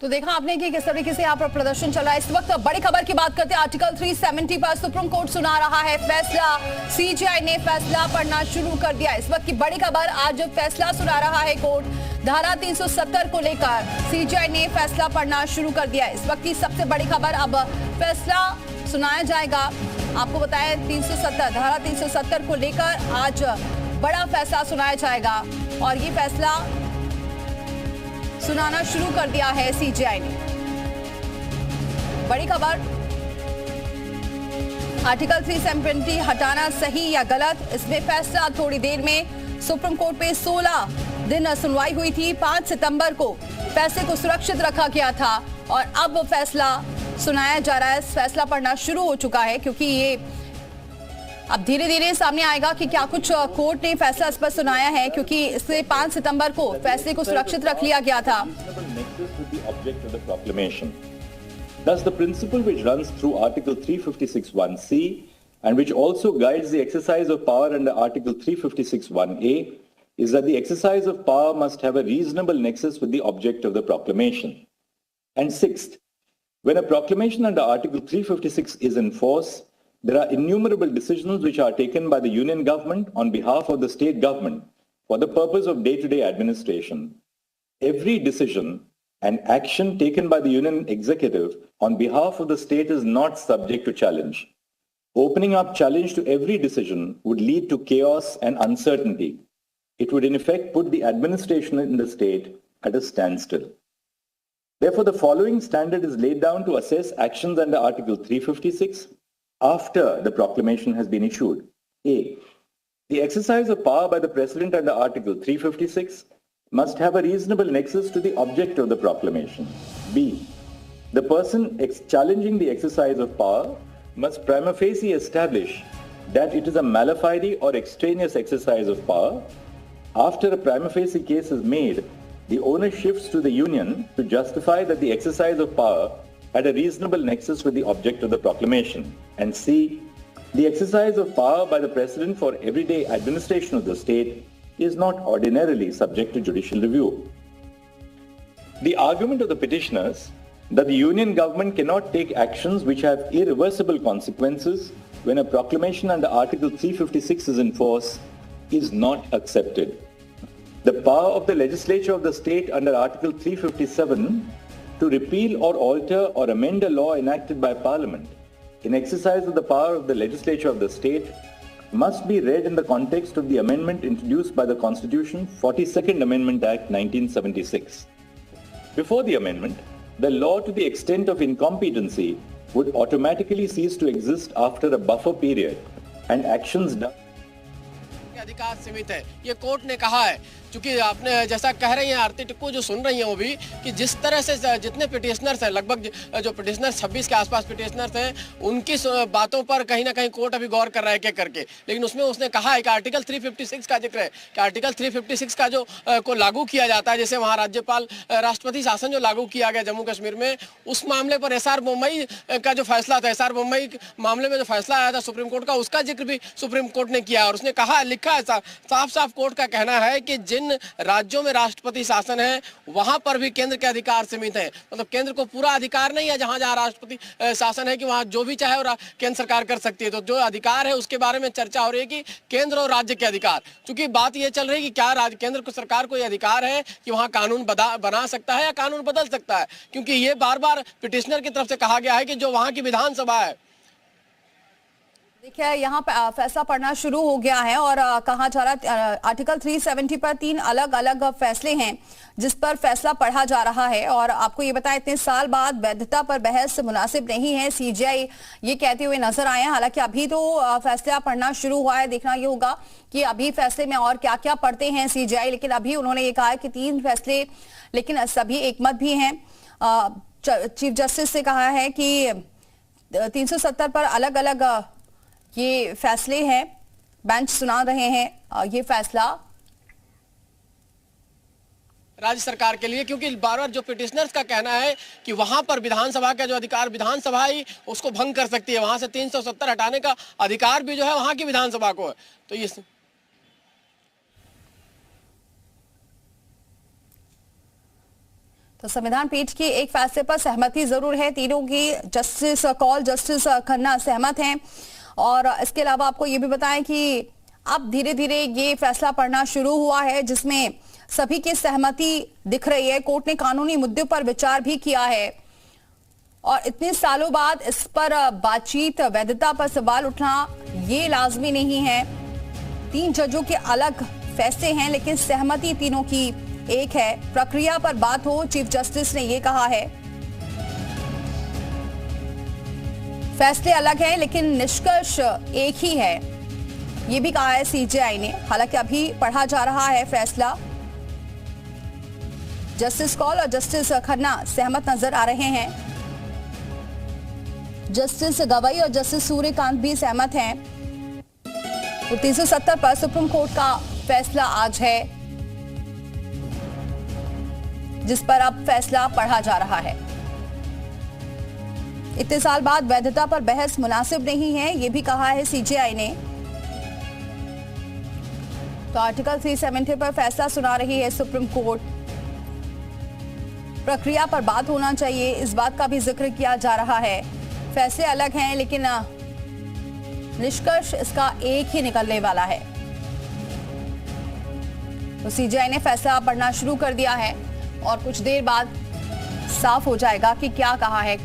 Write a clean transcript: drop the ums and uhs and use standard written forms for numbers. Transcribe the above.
तो देखा आपने कि किस तरीके से यहाँ पर प्रदर्शन चल रहा है। इस वक्त बड़ी खबर की बात करते हैं। आर्टिकल 370 पर सुप्रीम कोर्ट सुना रहा है फैसला। सीजेआई ने फैसला पढ़ना शुरू कर दिया। इस वक्त की बड़ी खबर, आज फैसला सुना रहा है कोर्ट। धारा 370 को लेकर सीजेआई ने फैसला पढ़ना शुरू कर दिया। इस वक्त की सबसे बड़ी खबर, अब फैसला सुनाया जाएगा। आपको बताया 370 धारा 370 को लेकर आज बड़ा फैसला सुनाया जाएगा और ये फैसला सुनाना शुरू कर दिया है सीजेआई ने। बड़ी खबर, आर्टिकल 370 हटाना सही या गलत, इसमें फैसला थोड़ी देर में। सुप्रीम कोर्ट पे 16 दिन सुनवाई हुई थी। 5 सितंबर को फैसले को सुरक्षित रखा गया था और अब फैसला सुनाया जा रहा है। फैसला पढ़ना शुरू हो चुका है क्योंकि ये अब धीरे धीरे सामने आएगा कि क्या कुछ कोर्ट ने फैसला इस पर सुनाया है, क्योंकि इससे 5 सितंबर को फैसले को सुरक्षित रख लिया गया था। Thus, the principle which runs through Article 356(1)(c) and which also guides the exercise of power under Article 356(1)(a) is that the exercise of power must have a reasonable nexus with the object of the proclamation. And sixth, when a proclamation under Article 356 is in force, there are innumerable decisions which are taken by the union government on behalf of the state government for the purpose of day-to-day administration. Every decision and action taken by the union executive on behalf of the state is not subject to challenge. Opening up challenge to every decision would lead to chaos and uncertainty. It would in effect put the administration in the state at a standstill. Therefore, the following standard is laid down to assess actions under Article 356 after the proclamation has been issued. A. The exercise of power by the President under Article 356 must have a reasonable nexus to the object of the proclamation. B. The person challenging the exercise of power must prima facie establish that it is a mala fide or extraneous exercise of power. After a prima facie case is made, the onus shifts to the union to justify that the exercise of power had a reasonable nexus with the object of the proclamation. And C, the exercise of power by the President for everyday administration of the state is not ordinarily subject to judicial review. The argument of the petitioners that the union government cannot take actions which have irreversible consequences when a proclamation under Article 356 is in force is not accepted. The power of the legislature of the state under Article 357 to repeal or alter or amend a law enacted by Parliament in exercise of the power of the legislature of the state must be read in the context of the amendment introduced by the Constitution 42nd Amendment Act 1976. Before the amendment, the law to the extent of incompetency would automatically cease to exist after a buffer period and actions done अधिकार सीमित है, ये court ने कहा है। क्योंकि आपने जैसा कह रही हैं आरती टिक्कू जो सुन रही हैं वो भी, कि जिस तरह से जितने पिटिशनर्स हैं, लगभग जो पिटिशनर्स 26 के आसपास पिटिशनर्स हैं, उनकी बातों पर कहीं ना कहीं कोर्ट अभी गौर कर रहा है क्या करके। लेकिन उसमें उसने कहा है कि आर्टिकल 356 का जिक्र है कि आर्टिकल 356 का जो को लागू किया जाता है, जैसे वहाँ राज्यपाल राष्ट्रपति शासन जो लागू किया गया जम्मू कश्मीर में, उस मामले पर एसआर मुंबई का जो फैसला था, एसआर मुंबई मामले में जो फैसला आया था सुप्रीम कोर्ट का, उसका जिक्र भी सुप्रीम कोर्ट ने किया। और उसने कहा, लिखा है साफ साफ कोर्ट का कहना है कि जिन राज्यों में राष्ट्रपति शासन है वहां पर भी केंद्र के अधिकार सीमित हैं। मतलब केंद्र को पूरा अधिकार नहीं है, जहां जहां राष्ट्रपति शासन है कि वहां जो भी चाहे और केंद्र सरकार कर सकती है। तो जो अधिकार है उसके बारे में चर्चा हो रही है कि केंद्र और राज्य के अधिकार, क्योंकि बात यह चल रही है कि क्या केंद्र को सरकार को यह अधिकार है कि वहां कानून बना सकता है या कानून बदल सकता है। क्योंकि ये बार बार पिटिशनर की तरफ से कहा गया है कि जो वहां की विधानसभा है। देखिए यहाँ पे फैसला पढ़ना शुरू हो गया है और कहा जा रहा है आर्टिकल 370 पर 3 अलग अलग फैसले हैं जिस पर फैसला पढ़ा जा रहा है। और आपको ये बताएं, इतने साल बाद वैधता पर बहस मुनासिब नहीं है, सीजेआई ये कहते हुए नजर आए हैं। हालांकि अभी तो फैसला पढ़ना शुरू हुआ है, देखना ये होगा कि अभी फैसले में और क्या क्या पढ़ते हैं सीजेआई। लेकिन अभी उन्होंने ये कहा है कि 3 फैसले, लेकिन सभी एकमत भी हैं। चीफ जस्टिस से कहा है कि 370 पर अलग अलग ये फैसले हैं, बेंच सुना रहे हैं ये फैसला राज्य सरकार के लिए, क्योंकि बार बार जो पिटिशनर्स का कहना है कि वहां पर विधानसभा का जो अधिकार, विधानसभा ही उसको भंग कर सकती है, वहां से 370 हटाने का अधिकार भी जो है वहां की विधानसभा को है। तो ये तो संविधान पीठ के एक फैसले पर सहमति जरूर है, तीनों की जस्टिस कौल, जस्टिस खन्ना सहमत हैं। और इसके अलावा आपको ये भी बताएं कि अब धीरे धीरे ये फैसला पढ़ना शुरू हुआ है जिसमें सभी की सहमति दिख रही है। कोर्ट ने कानूनी मुद्दों पर विचार भी किया है और इतने सालों बाद इस पर बातचीत, वैधता पर सवाल उठना ये लाजमी नहीं है। 3 जजों के अलग फैसले हैं लेकिन सहमति तीनों की एक है। प्रक्रिया पर बात हो, चीफ जस्टिस ने ये कहा है। फैसले अलग हैं लेकिन निष्कर्ष एक ही है, ये भी कहा है सीजेआई ने। हालांकि अभी पढ़ा जा रहा है फैसला। जस्टिस कौल और जस्टिस खन्ना सहमत नजर आ रहे हैं। जस्टिस गवई और जस्टिस सूर्यकांत भी सहमत हैं। तो 370 पर सुप्रीम कोर्ट का फैसला आज है जिस पर अब फैसला पढ़ा जा रहा है। इतने साल बाद वैधता पर बहस मुनासिब नहीं है, यह भी कहा है सीजेआई ने। तो आर्टिकल 370 पर फैसला सुना रही है सुप्रीम कोर्ट। प्रक्रिया पर बात होना चाहिए, इस बात का भी जिक्र किया जा रहा है। फैसले अलग हैं लेकिन निष्कर्ष इसका एक ही निकलने वाला है। तो सीजेआई ने फैसला पढ़ना शुरू कर दिया है और कुछ देर बाद साफ हो जाएगा कि क्या कहा है